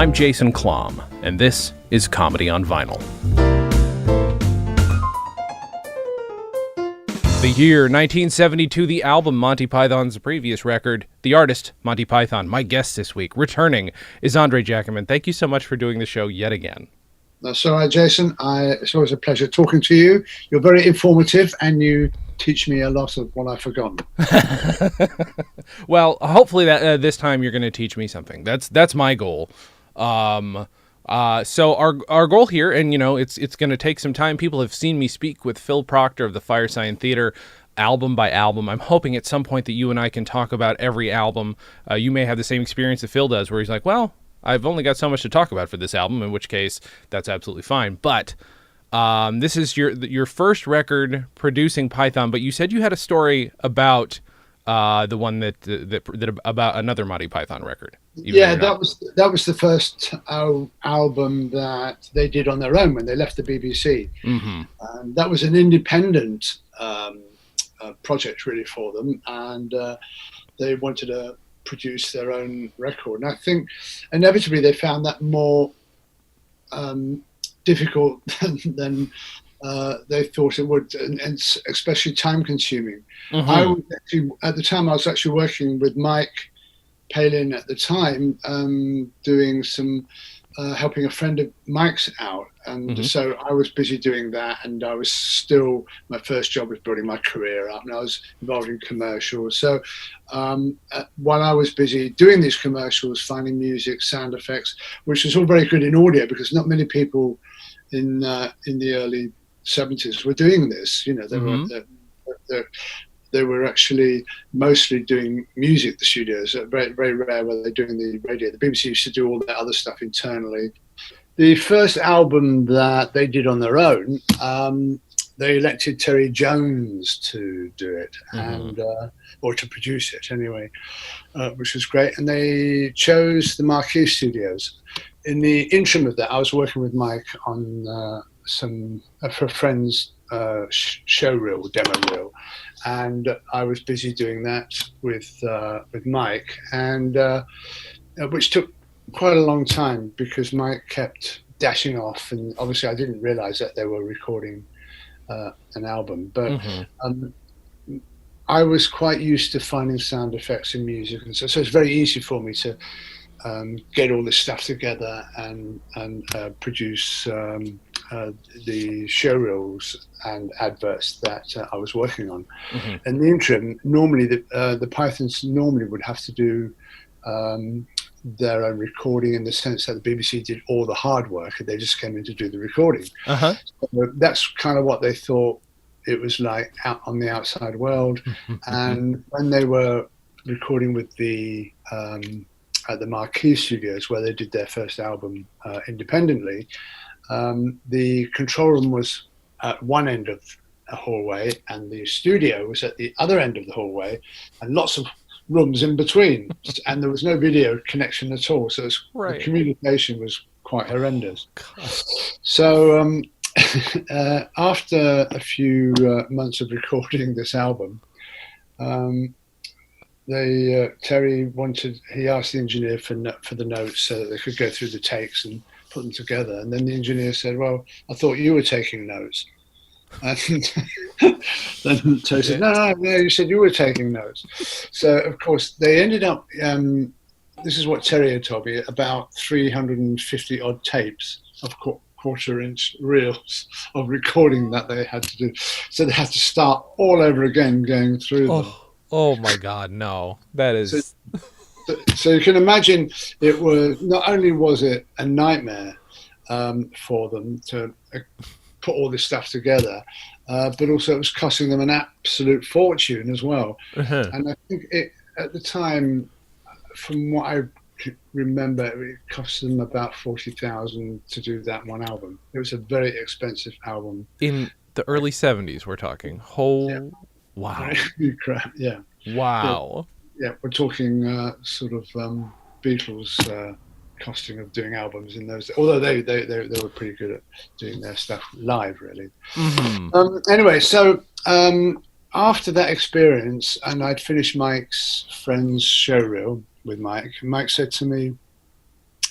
I'm Jason Klom, and this is Comedy on Vinyl. The year 1972, the album Monty Python's previous record, the artist Monty Python, my guest this week, returning, is Andre Jacquemin. Thank you so much for doing the show yet again. That's all right, Jason. It's always a pleasure talking to you. You're very informative, and you teach me a lot of what I've forgotten. Well, hopefully that this time you're going to teach me something. That's my goal. So our goal here, and it's going to take some time. People have seen me speak with Phil Proctor of the Firesign Theater, album by album. I'm hoping at some point that you and I can talk about every album. You may have the same experience that Phil does, where he's like, well, I've only got so much to talk about for this album, in which case that's absolutely fine. But this is your first record producing Python, but you said you had a story about the one that about another Monty Python record. Yeah, that was the first album that they did on their own when they left the BBC. Mm-hmm. That was an independent project really for them, and they wanted to produce their own record. And I think inevitably they found that more difficult than they thought it would, and especially time consuming. Mm-hmm. At the time I was actually working with Mike Palin at the time, doing some helping a friend of Mike's out, and mm-hmm. so I was busy doing that, and I was still, my first job was building my career up, and I was involved in commercials. So while I was busy doing these commercials, finding music, sound effects, which was all very good in audio, because not many people in the early 70s were doing this. They were actually mostly doing music, the studios. Very, very rare were they doing the radio. The BBC used to do all that other stuff internally. The first album that they did on their own, they elected Terry Jones to do it, mm-hmm. and or to produce it anyway, which was great. And they chose the Marquee Studios. In the interim of that, I was working with Mike on some for a friend's show reel, demo reel, and I was busy doing that with Mike, and which took quite a long time because Mike kept dashing off, and obviously I didn't realize that they were recording an album, but mm-hmm. I was quite used to finding sound effects in music, and so it's very easy for me to get all this stuff together and produce the show reels and adverts that I was working on. Mm-hmm. In the interim, normally the Pythons normally would have to do their own recording, in the sense that the BBC did all the hard work and they just came in to do the recording. Uh-huh. So that's kind of what they thought it was like out on the outside world. Mm-hmm. And when they were recording with at the Marquee Studios, where they did their first album independently, the control room was at one end of a hallway and the studio was at the other end of the hallway, and lots of rooms in between, and there was no video connection at all, so the communication was quite horrendous. So after a few months of recording this album, Terry asked the engineer for the notes so that they could go through the takes and put them together. And then the engineer said, well, I thought you were taking notes. And then Terry said, no, you said you were taking notes. So, of course, they ended up, this is what Terry had told me, about 350 odd tapes of quarter-inch reels of recording that they had to do. So they had to start all over again going through them. Oh my God, no. That is... So you can imagine it was, not only was it a nightmare for them to put all this stuff together, but also it was costing them an absolute fortune as well. Uh-huh. And I think at the time, from what I remember, it cost them about $40,000 to do that one album. It was a very expensive album. In the early 70s, we're talking. Wow. Crap, yeah. Wow. Yeah, we're talking sort of Beatles costing of doing albums in those days. Although they were pretty good at doing their stuff live, really. Mm-hmm. Anyway, so after that experience, and I'd finished Mike's friend's show reel with Mike, Mike said to me,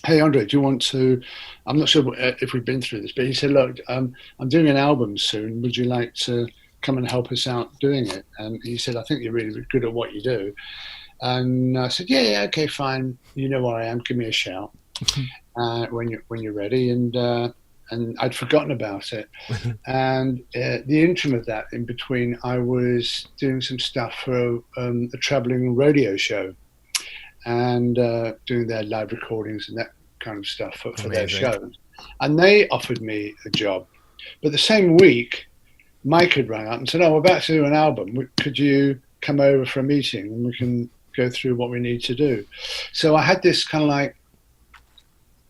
hey, Andre, do you want to, I'm not sure if we've been through this, but he said, look, I'm doing an album soon. Would you like to come and help us out doing it? And he said, I think you're really good at what you do. And I said, yeah, okay, fine. You know where I am. Give me a shout when you're ready. And I'd forgotten about it. And the interim of that, in between, I was doing some stuff for a traveling rodeo show and doing their live recordings and that kind of stuff for their shows. And they offered me a job. But the same week, Mike had rang up and said, oh, we're about to do an album. Could you come over for a meeting and we can go through what we need to do? So I had this kind of like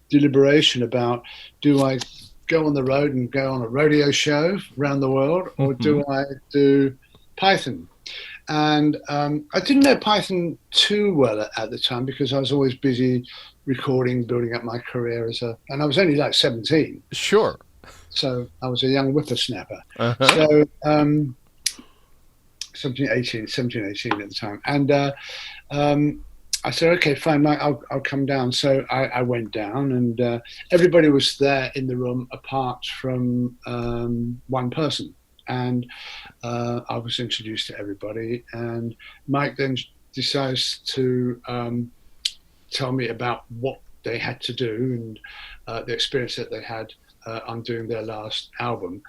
deliberation about, do I go on the road and go on a rodeo show around the world, or do I do Python? And I didn't know Python too well at the time because I was always busy recording, building up my career and I was only like 17. Sure. So I was a young whippersnapper. So 17, 18 at the time. And I said, okay, fine, Mike, I'll come down. So I went down and everybody was there in the room apart from one person. And I was introduced to everybody. And Mike then decides to tell me about what they had to do and the experience that they had on doing their last album.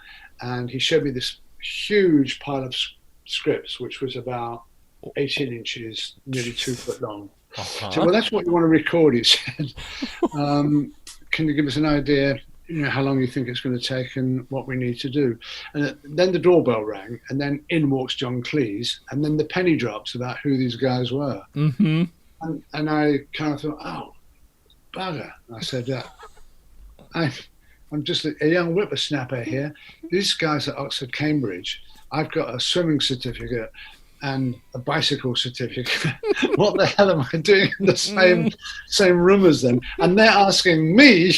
And he showed me this huge pile of scripts, which was about 18 inches, nearly 2 foot long. So, well, that's what you want to record, he said. Can you give us an idea, how long you think it's going to take and what we need to do? And then the doorbell rang, and then in walks John Cleese, and then the penny drops about who these guys were. And I kind of thought, oh, bugger. I said, I'm just a young whippersnapper here. These guys at Oxford, Cambridge, I've got a swimming certificate and a bicycle certificate. What the hell am I doing in the same room as them? And they're asking me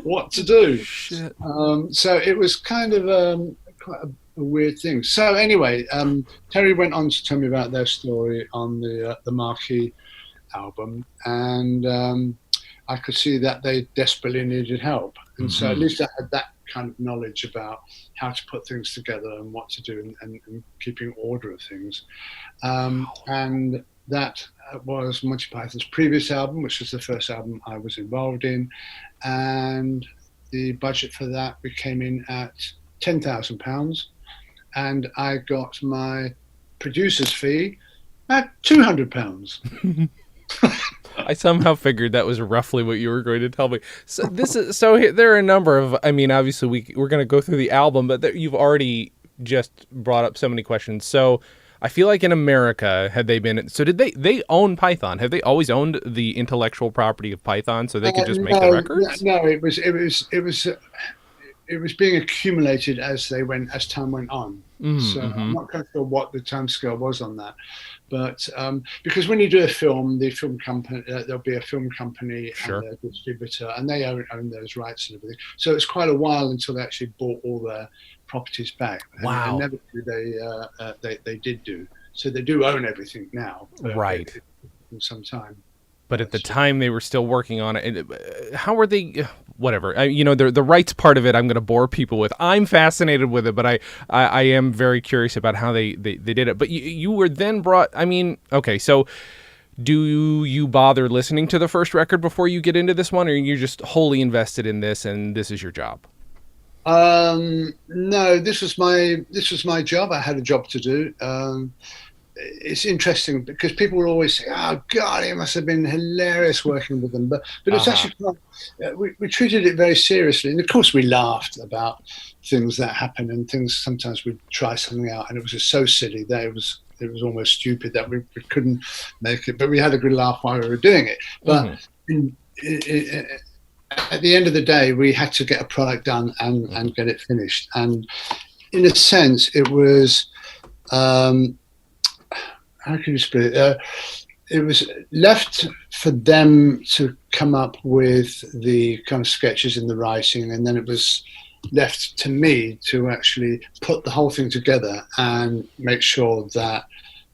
what to do. Shit. So it was kind of quite a weird thing. So anyway, Terry went on to tell me about their story on the Marquee album, and I could see that they desperately needed help. And so at least I had that kind of knowledge about how to put things together and what to do and keeping order of things. And that was Monty Python's previous album, which was the first album I was involved in. And the budget for that, we came in at £10,000. And I got my producer's fee at £200. I somehow figured that was roughly what you were going to tell me. So there are a number of, I mean, obviously we're going to go through the album, but you've already just brought up so many questions. So I feel like in America, had they been, so did they own Python? Have they always owned the intellectual property of Python so they could just make the records? No, it was being accumulated as time went on. So I'm not quite sure what the timescale was on that. But because when you do a film, the film company, there'll be a film company and a distributor, and they own those rights and everything. So it's quite a while until they actually bought all their properties back. Wow! And they did do. So they do own everything now. Right. In some time. But at the time they were still working on it. How were they? Whatever. The rights part of it, I'm going to bore people with. I'm fascinated with it, but I am very curious about how they did it. But you were then brought. I mean, okay. So, do you bother listening to the first record before you get into this one, or are you just wholly invested in this and this is your job? No, this was my job. I had a job to do. It's interesting because people will always say, "Oh God, it must have been hilarious working with them," but it's actually we treated it very seriously, and of course we laughed about things that happen and things. Sometimes we'd try something out, and it was just so silly that it was almost stupid that we couldn't make it, but we had a good laugh while we were doing it. But at the end of the day, we had to get a product done and get it finished, and in a sense, it was. How can you split it? It was left for them to come up with the kind of sketches and the writing, and then it was left to me to actually put the whole thing together and make sure that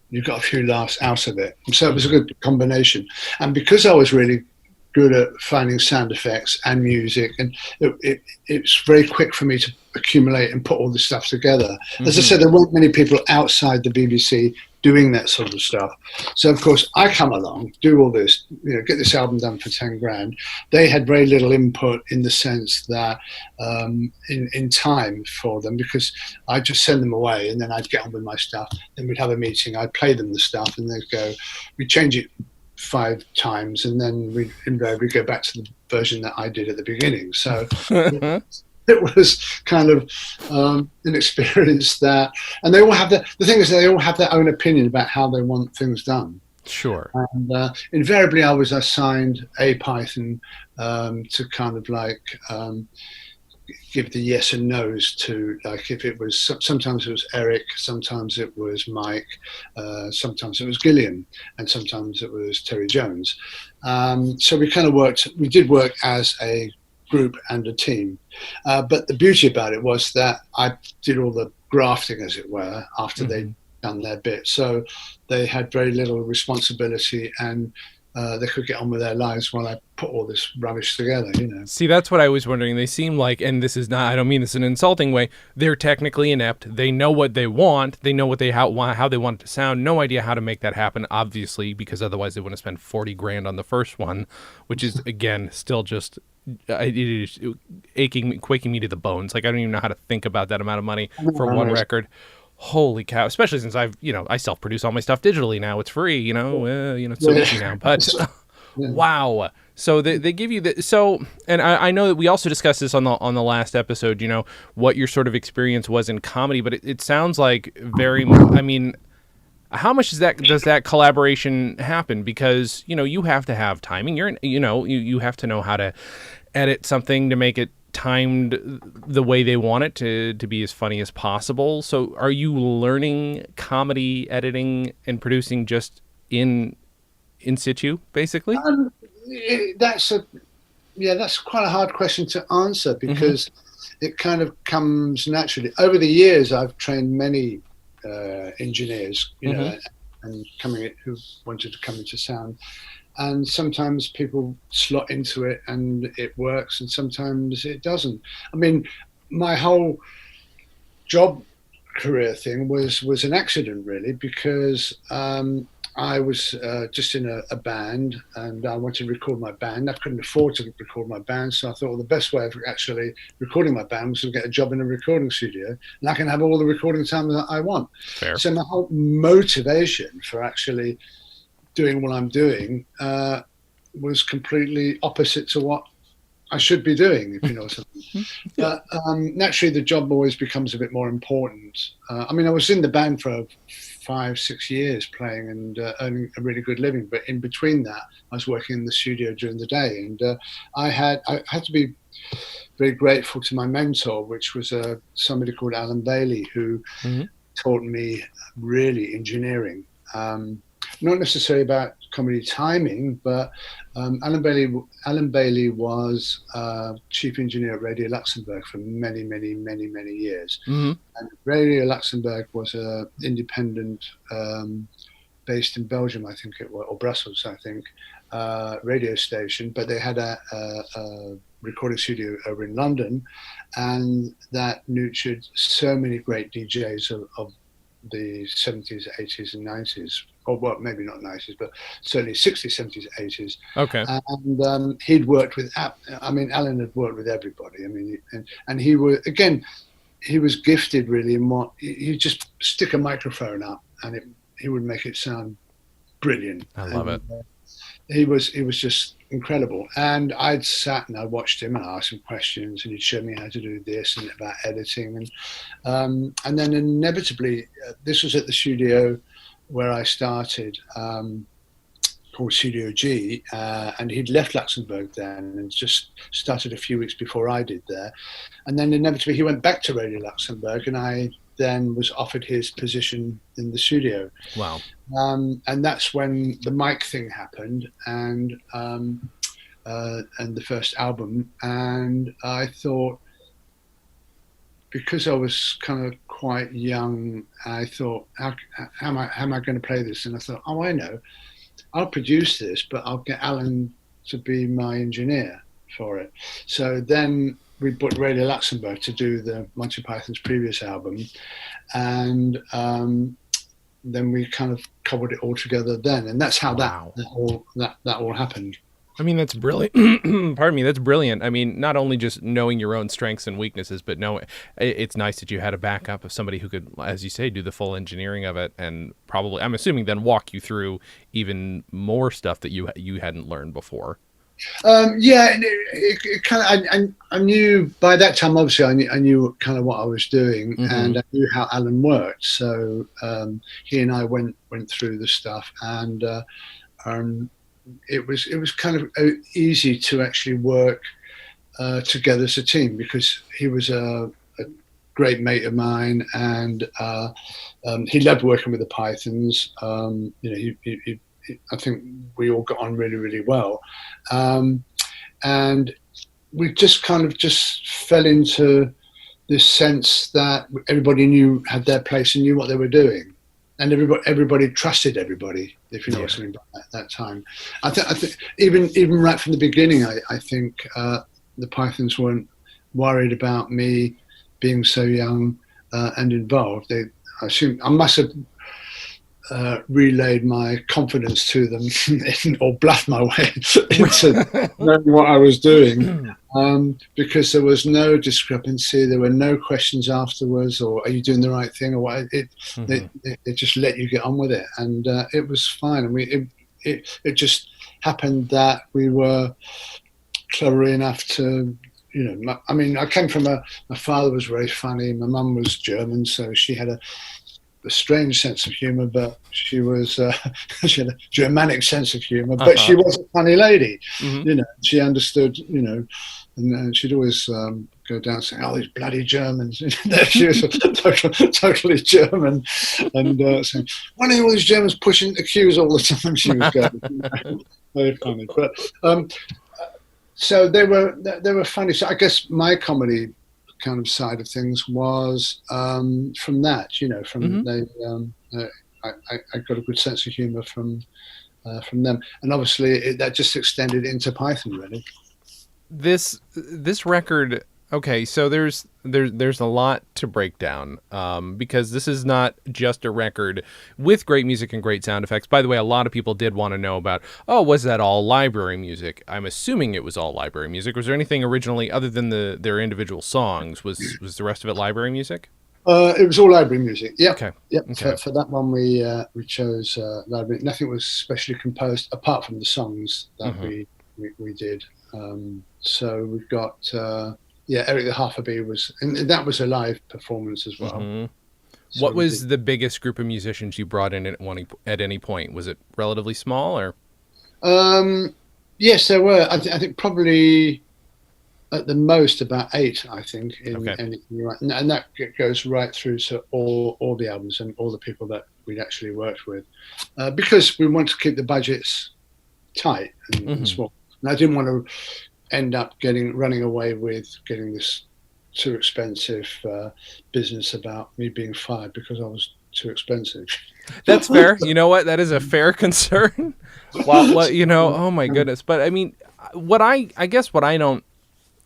you got a few laughs out of it. And so it was a good combination. And because I was really good at finding sound effects and music, and it's very quick for me to accumulate and put all this stuff together. As I Hmm. said, there weren't many people outside the BBC doing that sort of stuff. So of course I come along, do all this, get this album done for 10 grand. They had very little input in the sense that in time for them, because I'd just send them away and then I'd get on with my stuff. Then we'd have a meeting, I'd play them the stuff and they'd go, we change it 5 times and then we invariably go back to the version that I did at the beginning. So it was kind of an experience that, and they all have the thing is they all have their own opinion about how they want things done. Sure. And invariably I was assigned a Python to kind of like give the yes and no's to, like, if it was, sometimes it was Eric, sometimes it was Mike, sometimes it was Gillian, and sometimes it was Terry Jones. So we did work as a group and a team. But the beauty about it was that I did all the grafting, as it were, after they'd done their bit. So they had very little responsibility and they could get on with their lives while I put all this rubbish together, See, that's what I was wondering. They seem like, and this is not, I don't mean this in an insulting way, they're technically inept. They know what they want. They know how they want it to sound. No idea how to make that happen, obviously, because otherwise they wouldn't spend 40 grand on the first one, which is, again, still just it is quaking me to the bones. Like, I don't even know how to think about that amount of money for one record. Holy cow! Especially since I self-produce all my stuff digitally now. It's free, it's so easy now. But wow! So they give you and I know that we also discussed this on the last episode. What your sort of experience was in comedy, but it sounds like very. I mean, how much does that collaboration happen? Because you have to have timing. You have to know how to edit something to make it timed the way they want it to be as funny as possible. So are you learning comedy editing and producing just in situ, basically? That's quite a hard question to answer because it kind of comes naturally. Over the years, I've trained many engineers, and who wanted to come into sound. And sometimes people slot into it and it works, and sometimes it doesn't. I mean, my whole job career thing was an accident, really, because I was just in a band and I wanted to record my band. I couldn't afford to record my band, so I thought, well, the best way of actually recording my band was to get a job in a recording studio, and I can have all the recording time that I want. Fair. So my whole motivation for actually doing what I'm doing was completely opposite to what I should be doing, if you know what I mean. But naturally, the job always becomes a bit more important. I mean, I was in the band for 5-6 years playing and earning a really good living. But in between that, I was working in the studio during the day. And I had to be very grateful to my mentor, which was somebody called Alan Bailey, who taught me really engineering. Not necessarily about comedy timing, but Alan Bailey was chief engineer at Radio Luxembourg for many, many, many, many years. And Radio Luxembourg was an independent, based in Belgium, I think it was, or Brussels, I think, radio station. But they had a recording studio over in London, and that nurtured so many great DJs of the 70s, 80s, and 90s. Or well, maybe not 90s, but certainly 60s, 70s, 80s. Okay. And he'd worked with, Alan had worked with everybody. I mean, and he was gifted really in what, he'd just stick a microphone up and he would make it sound brilliant. I love it. He was just incredible. And I'd sat and I watched him and I asked him questions and he'd show me how to do this and about editing. And then inevitably, this was at the studio where I started, called Studio G, and he'd left Luxembourg then and just started a few weeks before I did there. And then inevitably he went back to Radio Luxembourg and I then was offered his position in the studio. Wow. And that's when the mic thing happened and the first album. And I thought, because I was kind of quite young, I thought, how am I going to play this? And I thought, oh, I know, I'll produce this, but I'll get Alan to be my engineer for it. So then we booked Radio Luxembourg to do the Monty Python's previous album, and then we kind of cobbled it all together then, and that's how Wow. that all happened. I mean, that's brilliant. Pardon me, that's brilliant. I mean, not only just knowing your own strengths and weaknesses, but it's nice that you had a backup of somebody who could, as you say, do the full engineering of it, and probably, I'm assuming, then walk you through even more stuff that you hadn't learned before. Yeah, it kind of. I knew by that time. Obviously, I knew kind of what I was doing, and I knew how Alan worked. So he and I went through the stuff, and it was kind of easy to actually work together as a team, because he was a great mate of mine, and he loved working with the Pythons. I think we all got on really, really well, and we just kind of just fell into this sense that everybody had their place and knew what they were doing, and everybody trusted everybody, if you know what I mean. At that time, I think even right from the beginning, I think the Pythons weren't worried about me being so young and involved. I must have relayed my confidence to them or bluffed my way into knowing what I was doing, because there was no discrepancy, there were no questions afterwards, or are you doing the right thing, or what. They just let you get on with it, and it was fine. And it just happened that we were clever enough to, I came from my father was very funny, my mum was German, so she had a strange sense of humor, but she had a Germanic sense of humor, but she was a funny lady. She understood, and she'd always go down saying, "Oh, these bloody Germans." She was totally German, and saying, "Why are all these Germans pushing the queues all the time?" She was going, very funny. But so they were funny. So I guess my comedy kind of side of things was from that, I got a good sense of humor from them, and obviously that just extended into Python, really. This record, okay, so there's a lot to break down, because this is not just a record with great music and great sound effects. By the way, a lot of people did want to know about, was that all library music? I'm assuming it was all library music. Was there anything originally other than their individual songs? Was the rest of it library music? It was all library music. Yeah. Okay. Yep. Okay. For that one, we chose library. Nothing was specially composed apart from the songs that we did. So we've got Eric the Half-a-Bee and that was a live performance as well. So what was the biggest group of musicians you brought in at any point? Was it relatively small, or? Yes, there were. I think probably at the most about 8. I think and that goes right through to all the albums and all the people that we'd actually worked with, because we want to keep the budgets tight and small. And I didn't want to end up running away with getting this too expensive business about me being fired because I was too expensive. That's fair. You know what? That is a fair concern. Well, oh my goodness. But I mean, I guess what I don't,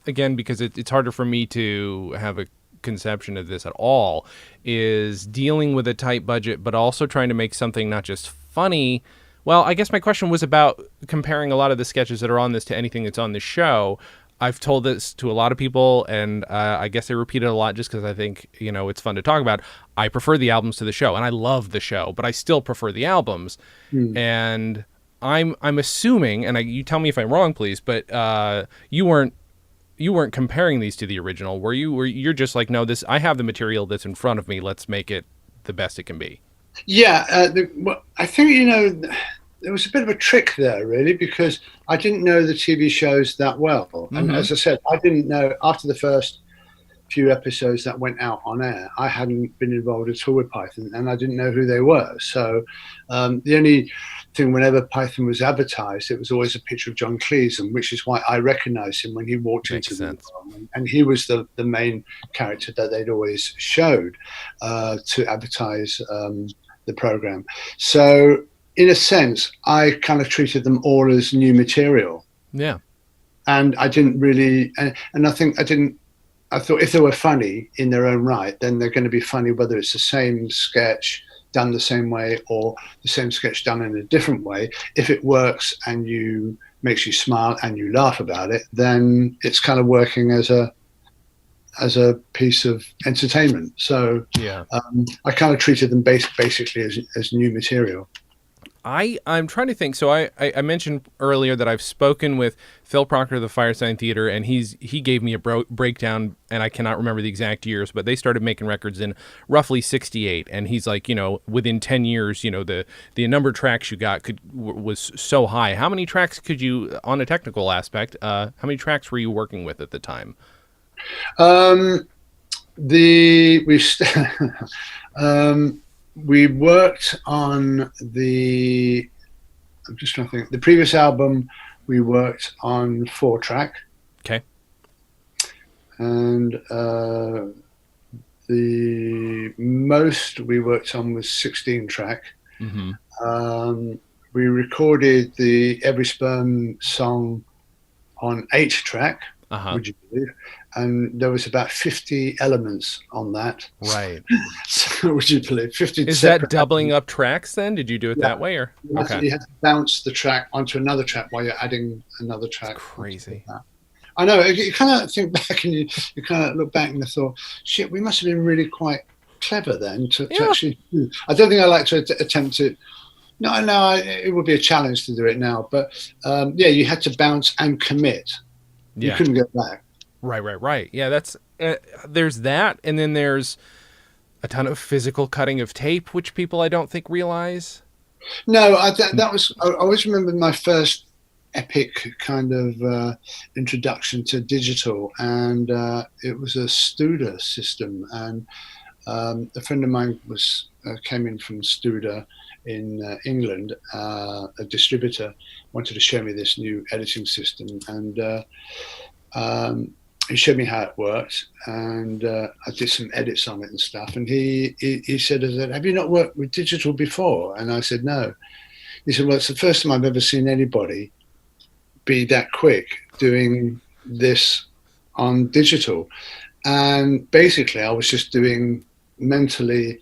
again, because it's harder for me to have a conception of this at all, is dealing with a tight budget, but also trying to make something not just funny. Well, I guess my question was about comparing a lot of the sketches that are on this to anything that's on the show. I've told this to a lot of people, and I guess I repeat it a lot just because I think, it's fun to talk about. I prefer the albums to the show, and I love the show, but I still prefer the albums. And I'm assuming, and you tell me if I'm wrong, please, but you weren't comparing these to the original, were you? You're just like, no, I have the material that's in front of me. Let's make it the best it can be. Yeah, I think, there was a bit of a trick there, really, because I didn't know the TV shows that well. And as I said, I didn't know, after the first few episodes that went out on air, I hadn't been involved at all with Python, and I didn't know who they were. So the only thing, whenever Python was advertised, it was always a picture of John Cleese, which is why I recognized him when he walked into the room. And he was the main character that they'd always showed to advertise the program. So in a sense, I kind of treated them all as new material. Yeah. And I didn't really, and I think I didn't. I thought if they were funny in their own right, then they're going to be funny whether it's the same sketch done the same way or the same sketch done in a different way. If it works and you makes you smile and you laugh about it, then it's kind of working as a piece of entertainment. So Yeah. I kind of treated them basically as new material. I'm trying to think. So I mentioned earlier that I've spoken with Phil Proctor of the Firesign Theater, and he gave me a breakdown, and I cannot remember the exact years, but they started making records in roughly '68, and he's like, within 10 years, the number of tracks you got was so high. How many tracks could you, on a technical aspect, how many tracks were you working with at the time? Um, the we um, we worked on the. I'm just trying to think. The previous album, we worked on 4 track, Okay. and the most we worked on was 16 track. Mm-hmm. We recorded the Every Sperm song on 8 track, Uh-huh. would you believe? And there was about 50 elements on that. Right. So would you believe 50 Is that separate doubling elements? up tracks then? Did you do it Yeah. that way or? You have, to, Okay. you have to bounce the track onto another track while you're adding another It's track onto crazy. that. I know. You kind of think back and you kind of look back and you thought, shit, we must have been really quite clever then to Yeah. actually do. I don't think I like to attempt to. No, it would be a challenge to do it now. But yeah, you had to bounce and commit. You Yeah. couldn't go back. Right. Yeah, that's there's that, and then there's a ton of physical cutting of tape, which people I don't think realize. No, that was. I always remember my first epic kind of introduction to digital, and it was a Studer system. And a friend of mine came in from Studer in England, a distributor, wanted to show me this new editing system, and he showed me how it worked, and I did some edits on it and stuff. And he said, "Have you not worked with digital before?" And I said, "No." He said, "Well, it's the first time I've ever seen anybody be that quick doing this on digital." And basically, I was just doing mentally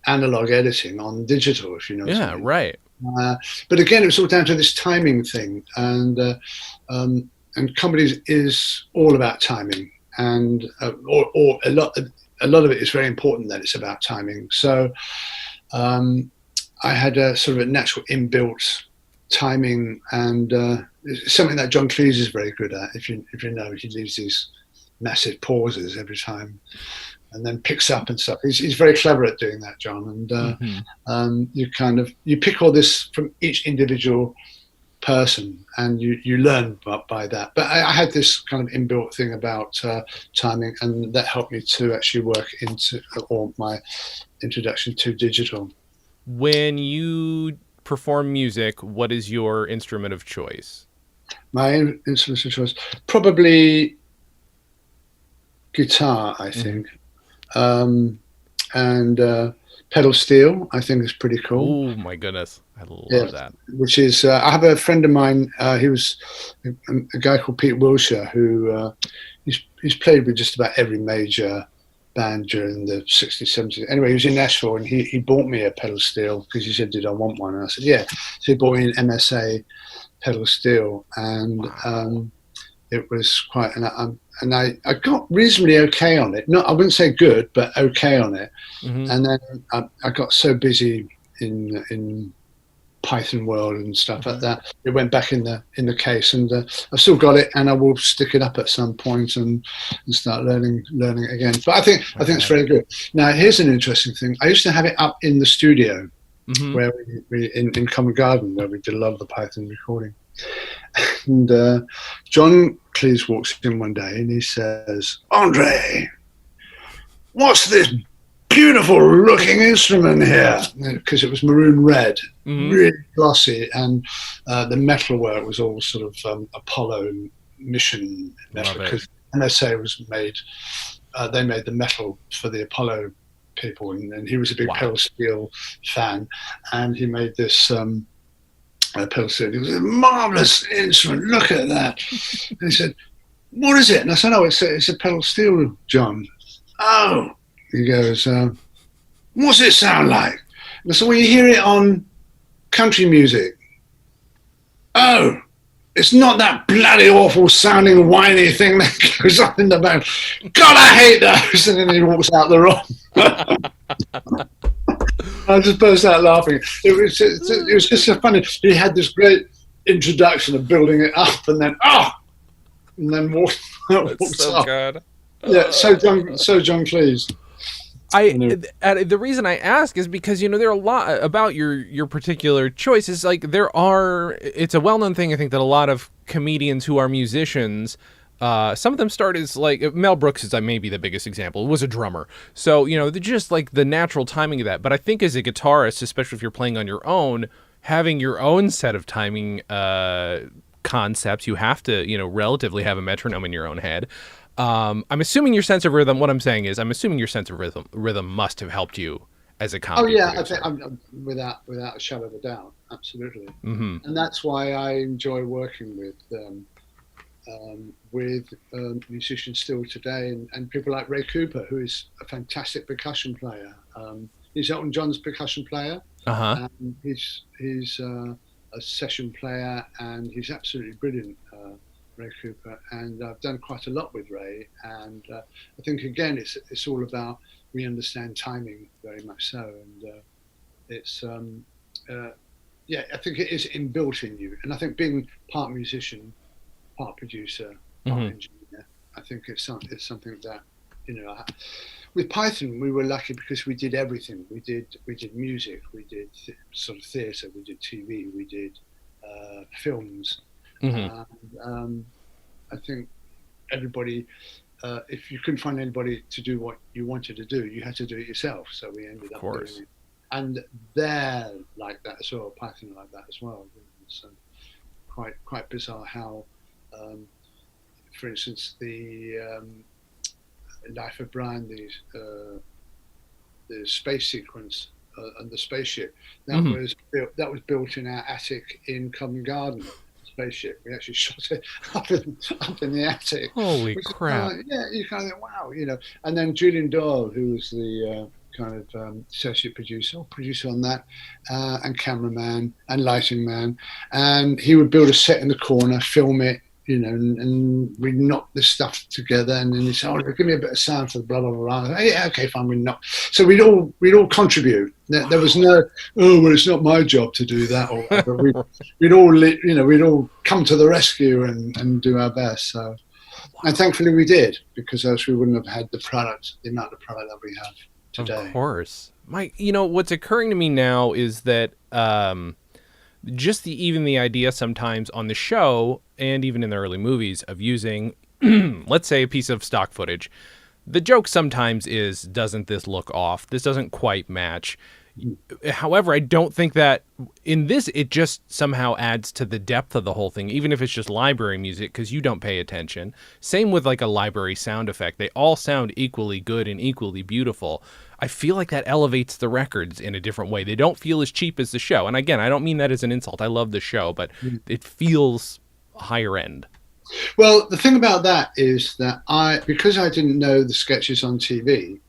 analog editing on digital, if you know what I Yeah, mean. right. But again, it was all down to this timing thing, and comedy is all about timing, and or a lot of it is very important that it's about timing. So I had a sort of a natural inbuilt timing, and it's something that John Cleese is very good at. If you know, he leaves these massive pauses every time, and then picks up and stuff. He's very clever at doing that, John. And you pick all this from each individual person, and you learn by that. But I had this kind of inbuilt thing about timing, and that helped me to actually work into or my introduction to digital. When you perform music, what is your instrument of choice? My instrument of choice, probably guitar, I Mm-hmm. think, and pedal steel. I think is pretty cool. Oh my goodness, I Yeah, love that. which is I have a friend of mine. He was a guy called Pete Wilshire who he's played with just about every major band during the 60s, 70s. Anyway, he was in Nashville and he bought me a pedal steel because he said, "Did I want one?" And I said, "Yeah." So he bought me an MSA pedal steel, and Wow. it was quite. And I got reasonably okay on it. Not I wouldn't say good, but okay on it. Mm-hmm. And then I got so busy in Python world and stuff like Mm-hmm. that. It went back in the case, and I've still got it, and I will stick it up at some point and start learning it again. But I think it's Right. very good. Now, here's an interesting thing. I used to have it up in the studio Mm-hmm. where we in Covent Garden where we did a lot of the Python recording. And John Cleese walks in one day and he says, "Andre, what's this beautiful looking instrument here?" Because it was maroon red, Mm-hmm. really glossy, and the metal work was all sort of Apollo mission Love metal it. because NSA was made. They made the metal for the Apollo people, and he was a big Wow. pedal steel fan, and he made this pedal steel. He was a marvelous instrument. Look at that. And he said, what is it? And I said, oh, it's a pedal steel, John. Oh, he goes, what's it sound like? And I said, well, you hear it on country music. Oh, it's not that bloody awful sounding whiny thing that goes on in the band. God, I hate those. And then he walks out the room. I just burst out laughing. It was just so funny. He had this great introduction of building it up, and then walked so up. good. Yeah, so John Cleese. The reason I ask is because there are a lot about your particular choices. Like it's a well-known thing. I think that a lot of comedians who are musicians, some of them start as like Mel Brooks is maybe the biggest example. Was a drummer, so just like the natural timing of that. But I think as a guitarist, especially if you're playing on your own, having your own set of timing concepts, you have to relatively have a metronome in your own head. I'm assuming your sense of rhythm. What I'm saying is, I'm assuming your sense of rhythm must have helped you as a comedy. Oh yeah, producer. I think without a shadow of a doubt, absolutely. Mm-hmm. And that's why I enjoy working with musicians still today, and people like Ray Cooper, who is a fantastic percussion player. He's Elton John's percussion player. Uh-huh. He's a session player, and he's absolutely brilliant. Ray Cooper, and I've done quite a lot with Ray, and I think again it's all about, we understand timing very much so, and it's I think it is inbuilt in you, and I think being part musician, part producer, part engineer, I think it's something that with Python we were lucky because we did everything. We did music, we did sort of theatre, we did TV, we did films. And, I think everybody, if you couldn't find anybody to do what you wanted to do, you had to do it yourself. So we ended up doing it. And they're like that as well, Python like that as well. So quite bizarre how, for instance, the Life of Brian, the space sequence and the spaceship, that was built in our attic in Covent Garden. Spaceship. We actually shot it up in the attic. Holy crap! You kind of think, wow, And then Julian Doyle, who was the kind of associate producer on that, and cameraman and lighting man, and he would build a set in the corner, film it, and we'd knock this stuff together, and then he'd say, "Oh, give me a bit of sound for the blah blah blah." Yeah, okay, fine, we knock. So we'd all contribute. There was no, oh, well, it's not my job to do that, or whatever. We'd all come to the rescue and do our best. So, and thankfully we did, because else we wouldn't have had the amount of product that we have today. Of course, Mike. What's occurring to me now is that just even the idea sometimes on the show and even in the early movies of using, let's say, a piece of stock footage. The joke sometimes is, doesn't this look off? This doesn't quite match. However, I don't think that in this, it just somehow adds to the depth of the whole thing, even if it's just library music, because you don't pay attention. Same with like a library sound effect. They all sound equally good and equally beautiful. I feel like that elevates the records in a different way. They don't feel as cheap as the show. And again, I don't mean that as an insult. I love the show, but it feels higher end. Well, the thing about that is that because I didn't know the sketches on TV,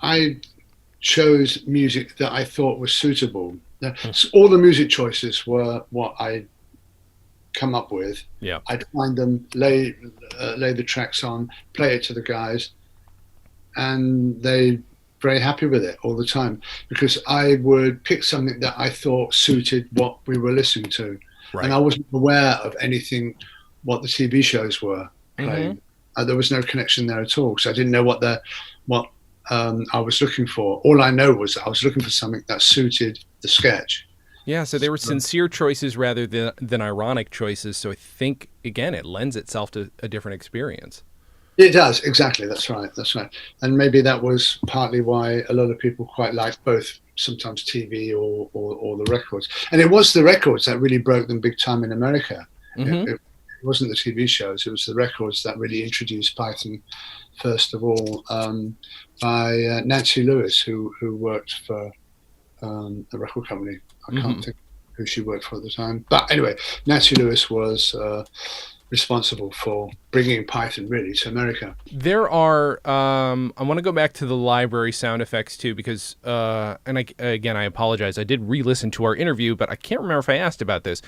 I chose music that I thought was suitable. All the music choices were what I come up with. Yeah, I'd find them, lay the tracks on, play it to the guys, and they very happy with it all the time, because I would pick something that I thought suited what we were listening to, and I wasn't aware of anything what the TV shows were playing. There was no connection there at all, so I didn't know what I was looking for. All I know was I was looking for something that suited the sketch. Yeah, so they were sincere choices rather than ironic choices. So I think, again, it lends itself to a different experience. It does, exactly. That's right. And maybe that was partly why a lot of people quite liked both, sometimes TV or the records. And it was the records that really broke them big time in America. It wasn't the TV shows. It was the records that really introduced Python, first of all, by Nancy Lewis, who worked for a record company. I Hmm. can't think who she worked for at the time. But anyway, Nancy Lewis was responsible for bringing Python really to America. There are. I want to go back to the library sound effects too, because and again, I apologize. I did re-listen to our interview, but I can't remember if I asked about this.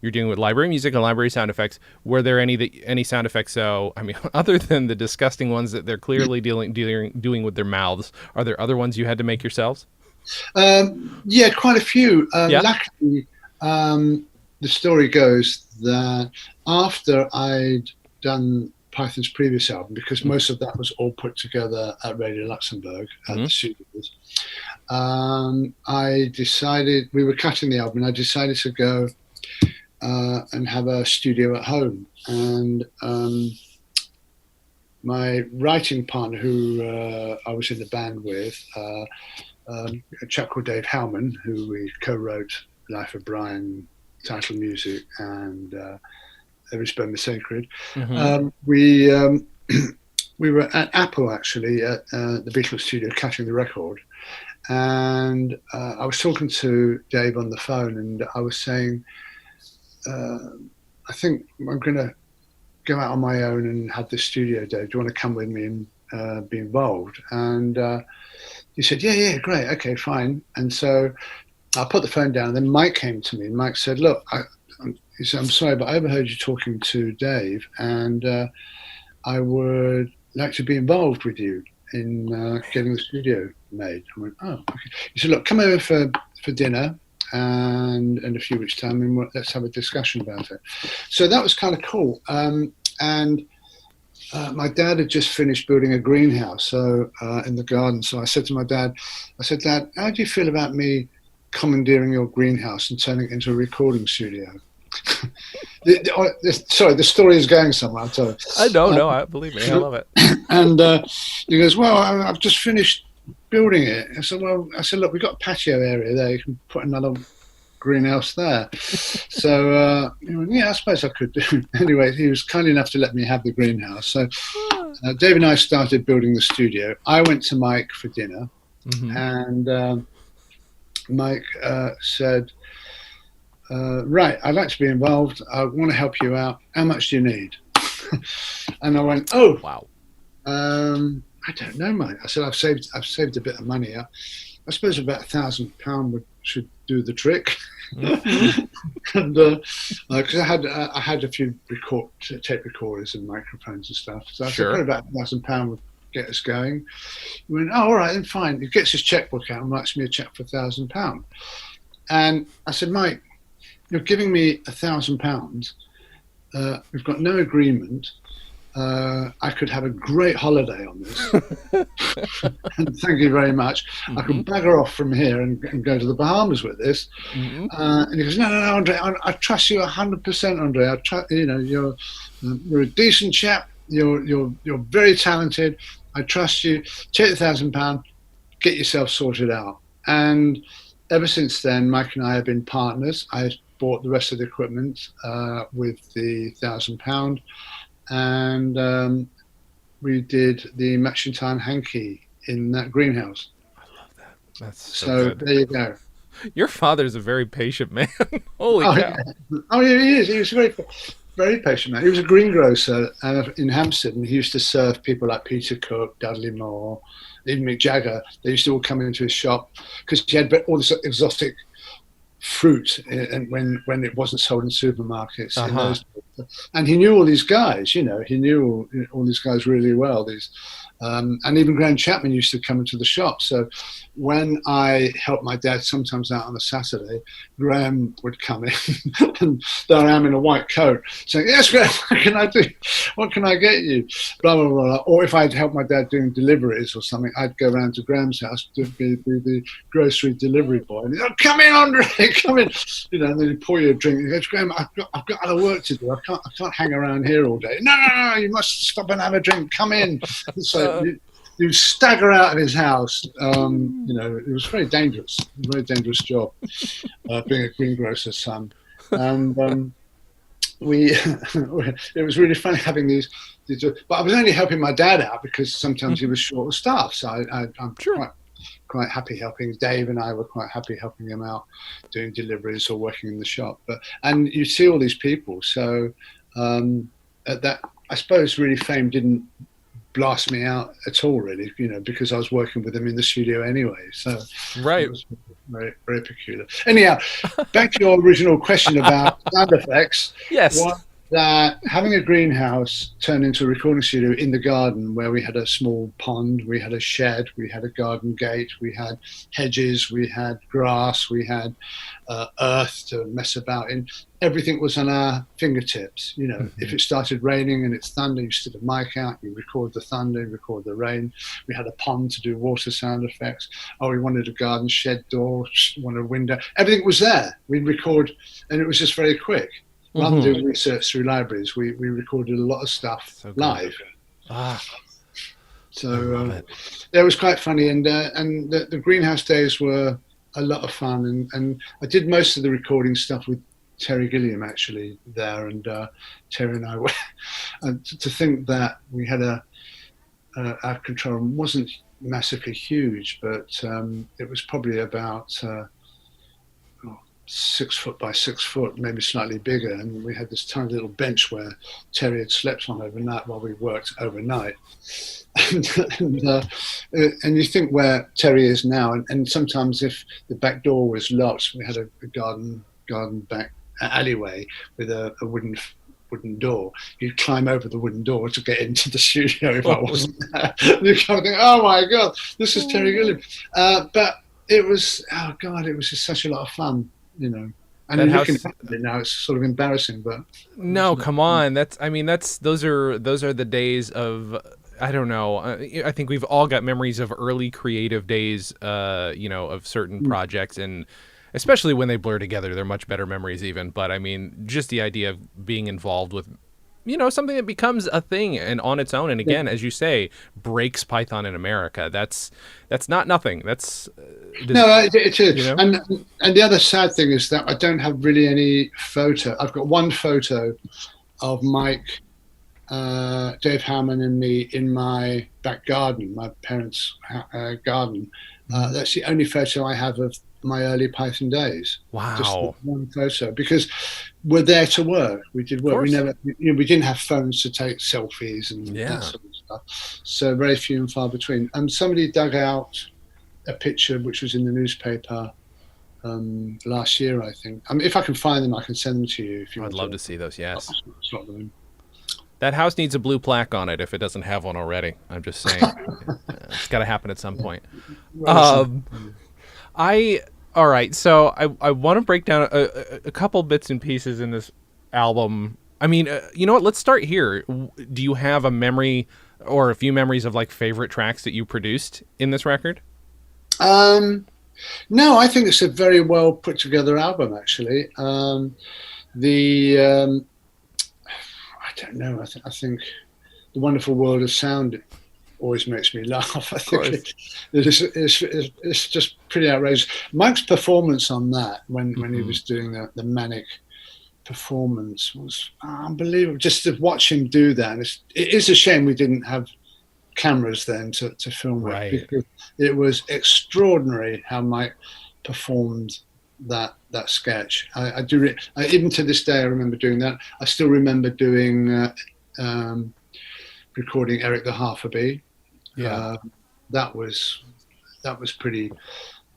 You're dealing with library music and library sound effects. Were there any sound effects? So, I mean, other than the disgusting ones that they're clearly doing with their mouths, are there other ones you had to make yourselves? Yeah, quite a few. Yeah. Luckily, the story goes that after I'd done Python's previous album, because most of that was all put together at Radio Luxembourg at Mm-hmm. the studios, I decided we were cutting the album. I decided to go and have a studio at home, and my writing partner, who I was in the band with, a chap called Dave Howman, who we co-wrote Life of Brian, title music, and Every Sperm is Sacred. Mm-hmm. We we were at Apple actually at the Beatles studio cutting the record, and I was talking to Dave on the phone, and I was saying, I think I'm going to go out on my own and have this studio, Dave. Do you want to come with me and be involved? And he said, yeah, great, okay, fine. And so I put the phone down, and then Mike came to me, and Mike said, look, he said, I'm sorry, but I overheard you talking to Dave, and I would like to be involved with you in getting the studio made. I went, oh, okay. He said, look, come over for dinner and in a few weeks' time, and let's have a discussion about it. So that was kind of cool. And my dad had just finished building a greenhouse in the garden. So I said to my dad, Dad, how do you feel about me commandeering your greenhouse and turning it into a recording studio? Sorry, the story is going somewhere, I'll tell you. I know, no, I believe me, I love it. And he goes, well, I've just finished building it. I said, look, we've got a patio area there. You can put another greenhouse there. So he went, yeah, I suppose I could do. Anyway, he was kind enough to let me have the greenhouse. So Dave and I started building the studio. I went to Mike for dinner, Mm-hmm. and Mike said, right, I'd like to be involved. I want to help you out. How much do you need? And I went, oh, Wow. I don't know, mate. I said, I've saved a bit of money. I suppose about £1,000 should do the trick. Mm-hmm. And because I had a few tape recorders and microphones and stuff, so I Sure. said about £1,000 would get us going. He went, oh, all right, then fine. He gets his checkbook out and writes me a check for £1,000. And I said, Mike, you're giving me £1,000. We've got no agreement. I could have a great holiday on this. And thank you very much. Mm-hmm. I can bugger off from here and go to the Bahamas with this. Mm-hmm. And he goes, no, Andre, I trust you 100%, Andre. You're a decent chap. You're very talented. I trust you. Take the £1,000, get yourself sorted out. And ever since then, Mike and I have been partners. I bought the rest of the equipment with the £1,000. And we did the Matching Time hanky in that greenhouse. I love that. That's So good. there you go. Your father's a very patient man. Holy Oh, cow. yeah. Oh, yeah, he is. He was very patient man. He was a greengrocer in Hampstead, and he used to serve people like Peter Cook, Dudley Moore, even Mick Jagger. They used to all come into his shop because he had all this exotic fruit, and when it wasn't sold in supermarkets. Uh-huh. And he knew all these guys. He knew all these guys really well. And even Graham Chapman used to come into the shop. So when I helped my dad sometimes out on a Saturday, Graham would come in, and there I am in a white coat, saying, "Yes, Graham, what can I do? What can I get you?" Blah blah blah. Or if I'd help my dad doing deliveries or something, I'd go around to Graham's house to be the grocery delivery boy. And he'd, "Oh, come in, Andre, come in." And then he'd pour you a drink. He goes, "Graham, I've got other work to do. I can't hang around here all day." No, you must stop and have a drink. Come in. So you stagger out of his house. It was very dangerous job, being a greengrocer's son. And it was really funny having these. But I was only helping my dad out because sometimes he was short of staff. So I'm Sure. quite happy helping. Dave and I were quite happy helping him out, doing deliveries or working in the shop. And you see all these people. So at that, I suppose, really fame didn't blast me out at all, really, because I was working with them in the studio anyway. So Right. it was very, very peculiar. Anyhow, back to your original question about sound effects. Yes. That having a greenhouse turned into a recording studio in the garden, where we had a small pond, we had a shed, we had a garden gate, we had hedges, we had grass, we had earth to mess about in. Everything was on our fingertips. If it started raining and it's thunder, you stood a mic out, you record the thunder, you record the rain. We had a pond to do water sound effects. Oh, we wanted a garden shed door, wanted a window. Everything was there. We'd record, and it was just very quick. Rather than doing research through libraries, we recorded a lot of stuff live. So it was quite funny, and the greenhouse days were a lot of fun. And I did most of the recording stuff with Terry Gilliam actually there, and Terry and I were. And to think that we had our control room wasn't massively huge, but it was probably about 6 foot by 6 foot, maybe slightly bigger, and we had this tiny little bench where Terry had slept on overnight while we worked overnight. And you think where Terry is now, and sometimes if the back door was locked, we had a garden back alleyway with a wooden door. You'd climb over the wooden door to get into the studio if I wasn't there. You kind of think, oh my God, this is Terry Gilliam. But it was, it was just such a lot of fun. And looking back at it now, it's sort of embarrassing, but no, come on. Those are the days of, I don't know. I think we've all got memories of early creative days, of certain projects, and especially when they blur together, they're much better memories even. But I mean, just the idea of being involved with, something that becomes a thing and on its own. And again, as you say, breaks Python in America. That's not nothing. No, it is. And the other sad thing is that I don't have really any photo. I've got one photo of Mike, Dave Hammond and me in my back garden, my parents' garden. That's the only photo I have of my early Python days. Wow. Just one photo, because we're there to work. We did work. We never, we didn't have phones to take selfies and that sort of stuff. So very few and far between. Somebody dug out a picture which was in the newspaper last year, I think. If I can find them, I can send them to you. If you I'd love to see those. Yes. Slot them in. That house needs a blue plaque on it if it doesn't have one already. I'm just saying. It's got to happen at some point. All right, so I want to break down a couple bits and pieces in this album. I mean, you know what? Let's start here. Do you have a memory or a few memories of like favorite tracks that you produced in this record? No, I think it's a very well put together album, actually. I don't know. I think The Wonderful World of Sound always makes me laugh. I think it's just pretty outrageous. Mike's performance on that, when he was doing the manic performance, was unbelievable. Just to watch him do that. And it is a shame we didn't have cameras then to film it, because it was extraordinary how Mike performed that sketch. I do even to this day I remember doing that. I still remember doing recording Eric the Half-a-Bee. That was pretty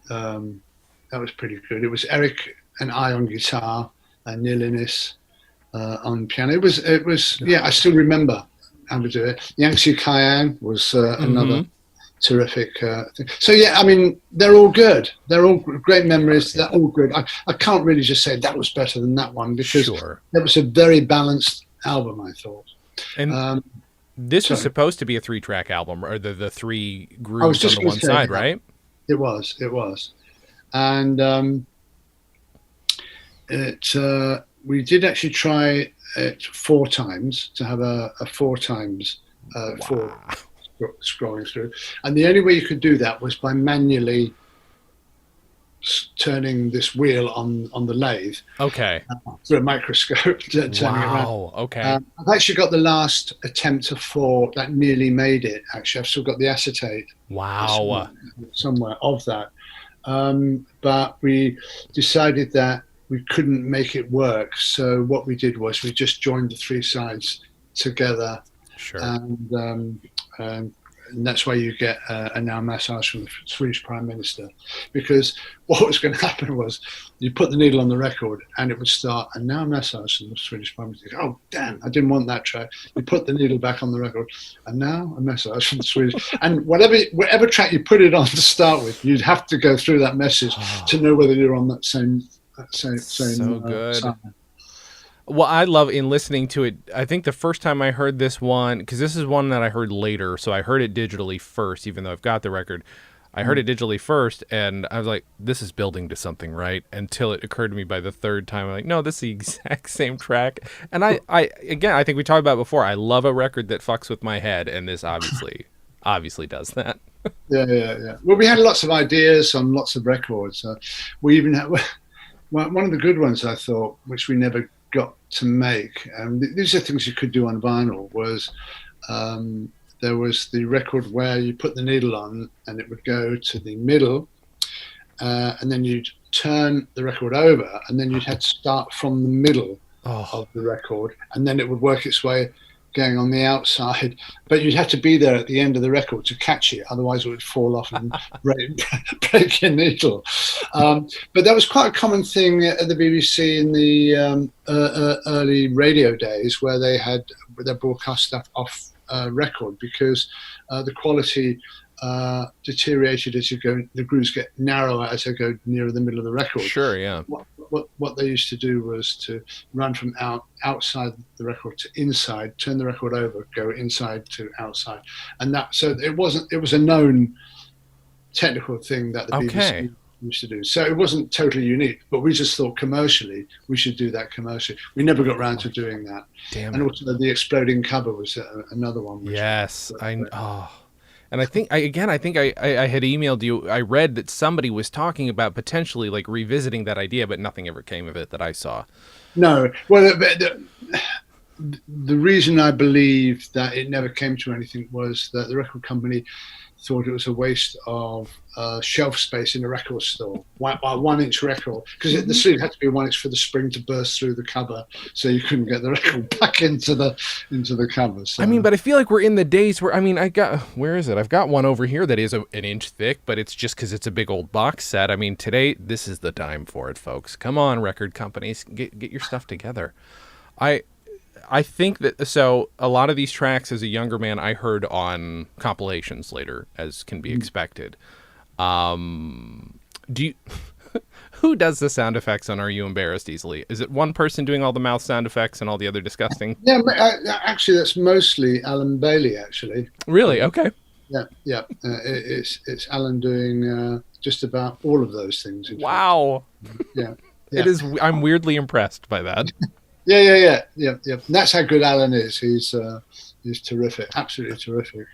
good. It was Eric and I on guitar and Neil Innes on piano. It was I still remember how to do it. Yangtze Cayenne was another terrific thing. So I mean, they're all good. They're all great memories. They're all good. I can't really just say that was better than that one, because it was a very balanced album, I thought. And this was supposed to be a 3-track album, or the 3 grooves on the one side, right? It was. And we did actually try it 4 times, to have a 4 times 4 scrolling through, and the only way you could do that was by manually turning this wheel on the lathe Okay. through a microscope, turning it around. Wow. Okay. I've actually got the last attempt of 4 that nearly made it. Actually, I've still got the acetate Wow. somewhere of that. But we decided that we couldn't make it work. So what we did was we just joined the 3 sides together, Sure. and that's why you get a now massage from the Swedish Prime Minister, because what was going to happen was you put the needle on the record and it would start a now massage from the Swedish Prime Minister. Oh, damn, I didn't want that track. You put the needle back on the record and now a massage from the Swedish. And whatever track you put it on to start with, you'd have to go through that message to know whether you're on that same So good. side. Well, I love in listening to it. I think the first time I heard this one, because this is one that I heard later, so I heard it digitally first, even though I've got the record. I heard it digitally first, and I was like, this is building to something, right? Until it occurred to me by the third time, I'm like, no, this is the exact same track. And I again, I think we talked about it before, I love a record that fucks with my head, and this obviously does that. Yeah. Well, we had lots of ideas on lots of records. We even had one of the good ones, I thought, which we never got to make. These are things you could do on vinyl. Was there was the record where you put the needle on and it would go to the middle, and then you'd turn the record over, and then you'd have to start from the middle of the record, and then it would work its way going on the outside, but you'd have to be there at the end of the record to catch it, otherwise it would fall off and break your needle. But that was quite a common thing at the BBC in the early radio days, where they broadcast stuff off record, because the quality deteriorated as you go. The grooves get narrower as they go nearer the middle of the record. Sure, yeah. What they used to do was to run from outside the record to inside, turn the record over, go inside to outside, and it was a known technical thing that the BBC used to do. So it wasn't totally unique, but we just thought commercially we should do that commercially. We never got around to doing that. Damn. And also the exploding cover was another one. Yes, And I think I had emailed you. I read that somebody was talking about potentially like revisiting that idea, but nothing ever came of it that I saw. No. Well, the reason I believe that it never came to anything was that the record company thought it was a waste of shelf space in a record store. 1 inch record, because the sleeve had to be 1 inch for the spring to burst through the cover, so you couldn't get the record back into the cover. So. I mean, but I feel like we're in the days where where is it? I've got one over here that is an inch thick, but it's just because it's a big old box set. I mean, today this is the time for it, folks. Come on, record companies, get your stuff together. I think that, so a lot of these tracks as a younger man I heard on compilations later, as can be expected. Do you who does the sound effects on Are You Embarrassed Easily? Is it one person doing all the mouth sound effects and all the other disgusting? Yeah, actually that's mostly Alan Bailey, actually. Really? Okay. Yeah. It's Alan doing just about all of those things. Wow. Yeah. It is. I'm weirdly impressed by that. Yeah. And that's how good Alan is. He's terrific, absolutely terrific.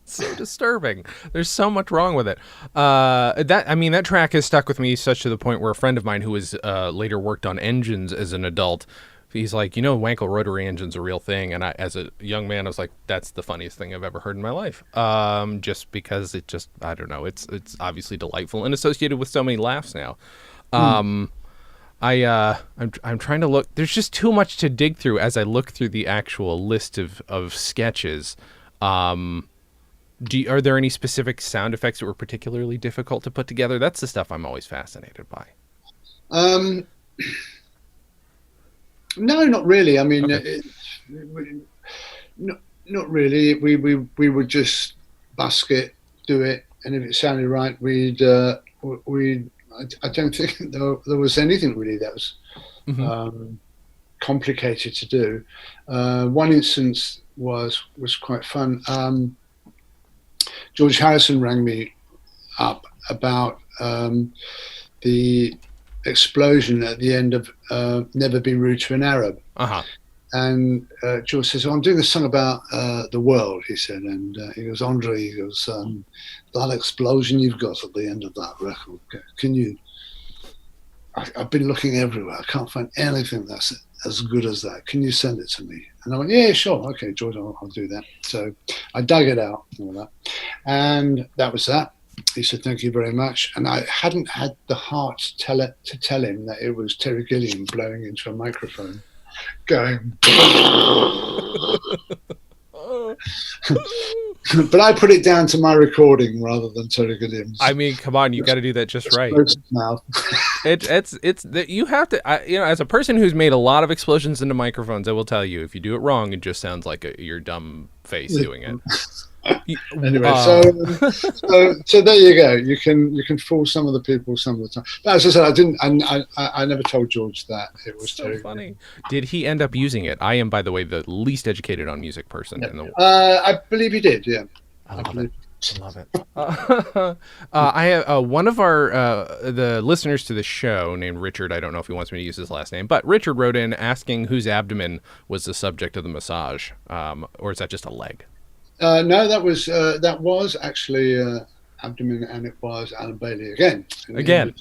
So disturbing. There's so much wrong with it. That track has stuck with me such to the point where a friend of mine who has later worked on engines as an adult, he's like, Wankel rotary engine's a real thing. And I, as a young man, I was like, that's the funniest thing I've ever heard in my life. Just because I don't know, it's obviously delightful and associated with so many laughs now. I'm trying to look. There's just too much to dig through as I look through the actual list of sketches. Are there any specific sound effects that were particularly difficult to put together? That's the stuff I'm always fascinated by. No, not really. I mean, okay. Not really. We would just busk it, do it, and if it sounded right, we'd. I don't think there was anything really that was complicated to do. One instance was quite fun. George Harrison rang me up about the explosion at the end of Never Be Rude to an Arab. George says, "Oh, I'm doing a song about the world," he said. And he goes, "Andre," he goes, "that explosion you've got at the end of that record, can you, I've been looking everywhere. I can't find anything that's as good as that. Can you send it to me?" And I went, "Yeah, sure. Okay, George, I'll do that." So I dug it out and all that. And that was that. He said, "Thank you very much." And I hadn't had the heart to tell him that it was Terry Gilliam blowing into a microphone, going. But I put it down to my recording rather than Terry Gilliam's. I mean, come on, you got to do that just right. It's that you have to, you know, as a person who's made a lot of explosions into microphones, I will tell you, if you do it wrong, it just sounds like your dumb face doing it. Anyway, so there you go. You can fool some of the people some of the time. But as I said, I never told George that it was so funny. Did he end up using it? I am, by the way, the least educated on music person in the world. I believe he did. Yeah, I love it. I have one of our the listeners to the show named Richard. I don't know if he wants me to use his last name, but Richard wrote in asking whose abdomen was the subject of the massage, or is that just a leg? No, that was actually abdomen, and it was Alan Bailey again.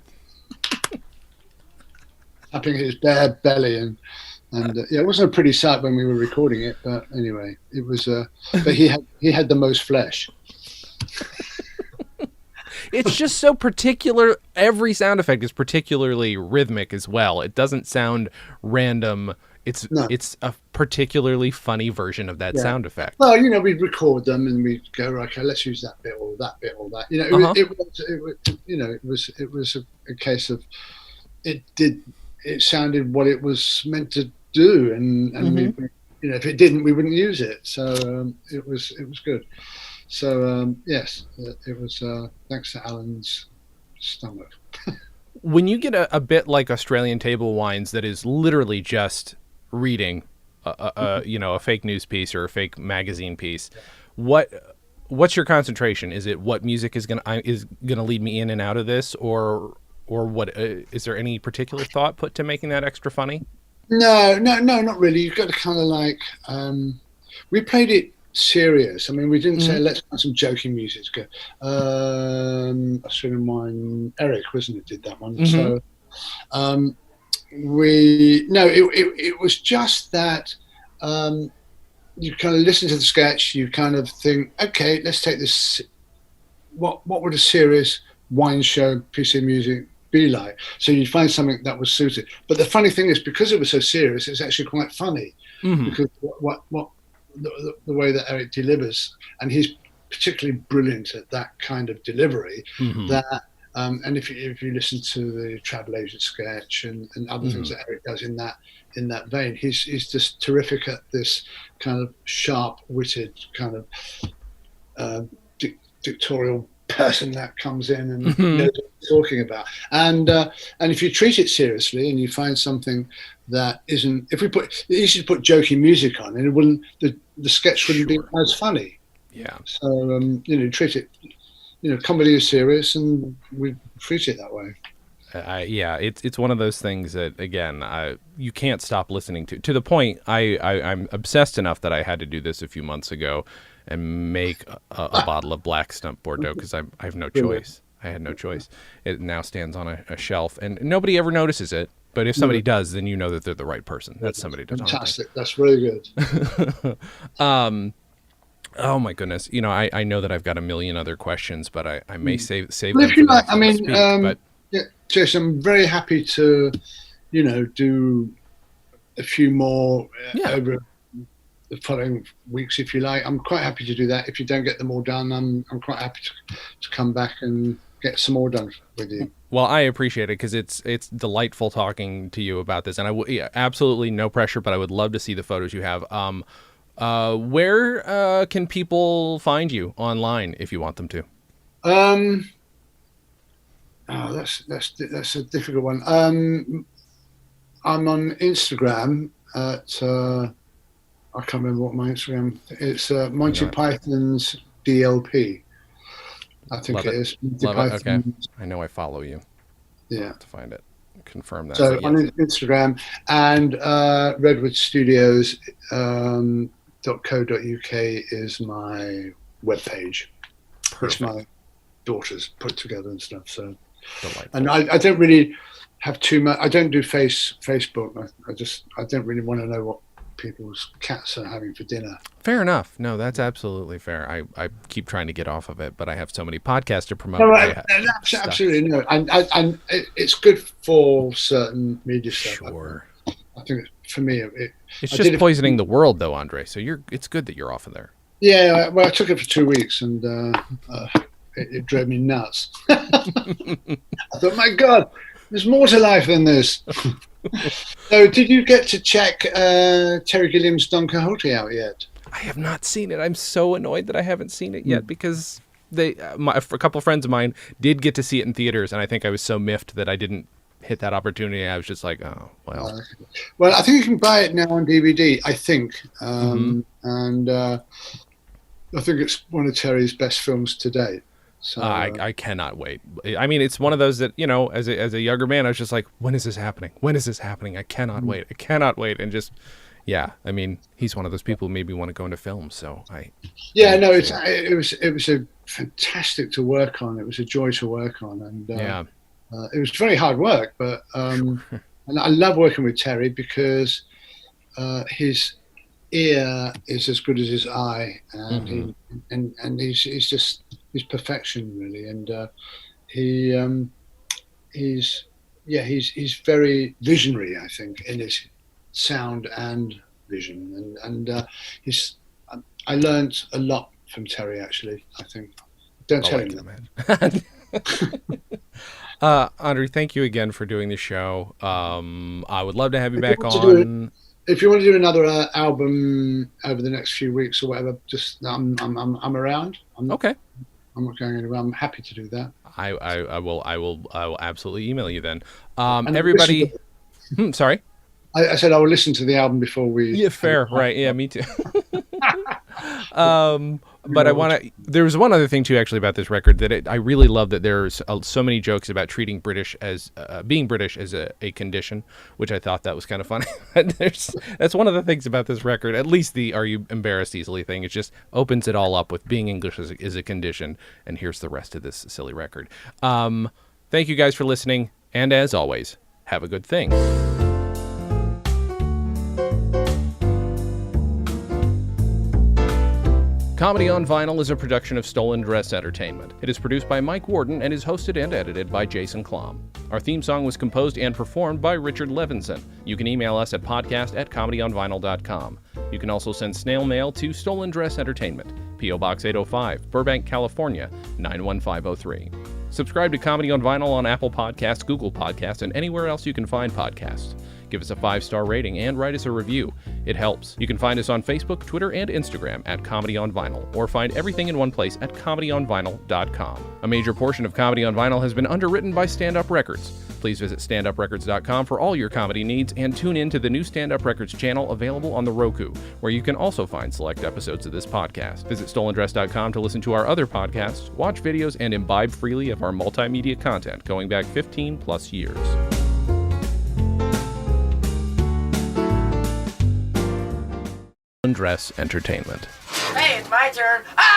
Tapping his bare belly, and yeah, it wasn't a pretty sight when we were recording it, but anyway, it was. But he had the most flesh. It's just so particular. Every sound effect is particularly rhythmic as well. It doesn't sound random. It's a particularly funny version of that sound effect. Well, you know, we'd record them and we'd go, okay, let's use that bit or that bit or that. You know, it was a case of it sounded what it was meant to do, and we, you know, if it didn't, we wouldn't use it. So it was good. So yes, it was thanks to Alan's stomach. When you get a bit like Australian Table Wines that is literally just reading a fake news piece or a fake magazine piece, what's your concentration? Is it what music is gonna lead me in and out of this, or what is there any particular thought put to making that extra funny? No, not really. You've got to kind of like we played it serious. I mean, we didn't say let's find some joking music. Australian Wine, Eric, wasn't it, did that one? So it was just that you kind of listen to the sketch, you kind of think, okay, let's take this. What would a serious wine show piece of music be like? So you find something that was suited. But the funny thing is, because it was so serious, it's actually quite funny because the way that Eric delivers, and he's particularly brilliant at that kind of delivery. That and if you listen to the travel agent sketch and other things that Eric does in that vein, he's just terrific at this kind of sharp-witted kind of dictatorial person that comes in and knows what he's talking about. And if you treat it seriously and you find something that isn't, if we easy to put jokey music on, and it wouldn't, the sketch wouldn't be as funny. Yeah. So treat it, comedy is serious, and we treat it that way. It's one of those things that, again, you can't stop listening to the point I'm obsessed enough that I had to do this a few months ago and make a bottle of Black Stump Bordeaux because I have no choice. I had no choice. It now stands on a shelf, and nobody ever notices it. But if somebody does, then you know that they're the right person. That's somebody to talk to. Fantastic. That's really good. Oh my goodness! I know that I've got a million other questions, but I may save them. If you like, I mean, yeah, Jason, I'm very happy to, do a few more over the following weeks, if you like. I'm quite happy to do that. If you don't get them all done, I'm quite happy to come back and get some more done with you. Well, I appreciate it because it's delightful talking to you about this, and absolutely no pressure, but I would love to see the photos you have. Where can people find you online if you want them to? That's a difficult one. I'm on Instagram at I can't remember what my Instagram. It's Monty Python's DLP. I think it is. Love it. Okay. I know I follow you. Yeah. I'll have to find it. confirm that. So But on yes. Instagram and redwoodstudios.co.uk is my webpage. It's Perfect. my daughter's put together and stuff. So, Delightful. and I don't really have too much. I don't do Facebook. I don't really want to know what people's cats are having for dinner. Fair enough. No, that's absolutely fair. I keep trying to get off of it, but I have so many podcasts to promote. No, Stuck. absolutely no. And it's good for certain media stuff. Sure. I think for me, It's just poisoning the world, though, Andre. So it's good that you're off of there. Yeah, well, I took it for 2 weeks, and it drove me nuts. I thought, my God, there's more to life than this. So, did you get to check Terry Gilliam's Don Quixote out yet? I have not seen it. I'm so annoyed that I haven't seen it yet because a couple of friends of mine did get to see it in theaters, and I think I was so miffed that I didn't hit that opportunity. I was just like, oh, well. Well, I think you can buy it now on DVD, I think. And I think it's one of Terry's best films to date. So, I cannot wait. I mean, it's one of those that, as a younger man, I was just like, when is this happening? When is this happening? I cannot wait. I cannot wait. And just, yeah, I mean, he's one of those people who maybe want to go into film. So it was a fantastic to work on. It was a joy to work on. And it was very hard work, but and I love working with Terry because his ear is as good as his eye, and he's perfection really, and he's very visionary, I think, in his sound and vision, and I learned a lot from Terry, actually. I think. Don't tell him that. Andre, thank you again for doing the show. I would love to have you back on. If you want to do another album over the next few weeks or whatever, just I'm around. Okay. I'm not going anywhere. I'm happy to do that. I will absolutely email you then. Everybody. Sorry. I said I will listen to the album before we. Yeah, fair. Right. Yeah, me too. But there was one other thing too, actually, about this record that I really love that there's so many jokes about treating being British as a condition, which I thought that was kind of funny. That's one of the things about this record, at least the "Are you embarrassed easily" thing. It just opens it all up with being English is a condition. And here's the rest of this silly record. Thank you guys for listening. And as always, have a good thing. Comedy on Vinyl is a production of StolenDress Entertainment. It is produced by Mike Warden and is hosted and edited by Jason Klom. Our theme song was composed and performed by Richard Levinson. You can email us at podcast@comedyonvinyl.com. You can also send snail mail to StolenDress Entertainment, P.O. Box 805, Burbank, California, 91503. Subscribe to Comedy on Vinyl on Apple Podcasts, Google Podcasts, and anywhere else you can find podcasts. Give us a 5-star rating and write us a review. It helps. You can find us on Facebook, Twitter, and Instagram at Comedy on Vinyl, or find everything in one place at comedyonvinyl.com. A major portion of Comedy on Vinyl has been underwritten by Stand Up Records. Please visit standuprecords.com for all your comedy needs and tune in to the new Stand Up Records channel available on the Roku, where you can also find select episodes of this podcast. Visit StolenDress.com to listen to our other podcasts, watch videos, and imbibe freely of our multimedia content going back 15 plus years. StolenDress Entertainment. Hey, it's my turn. Ah!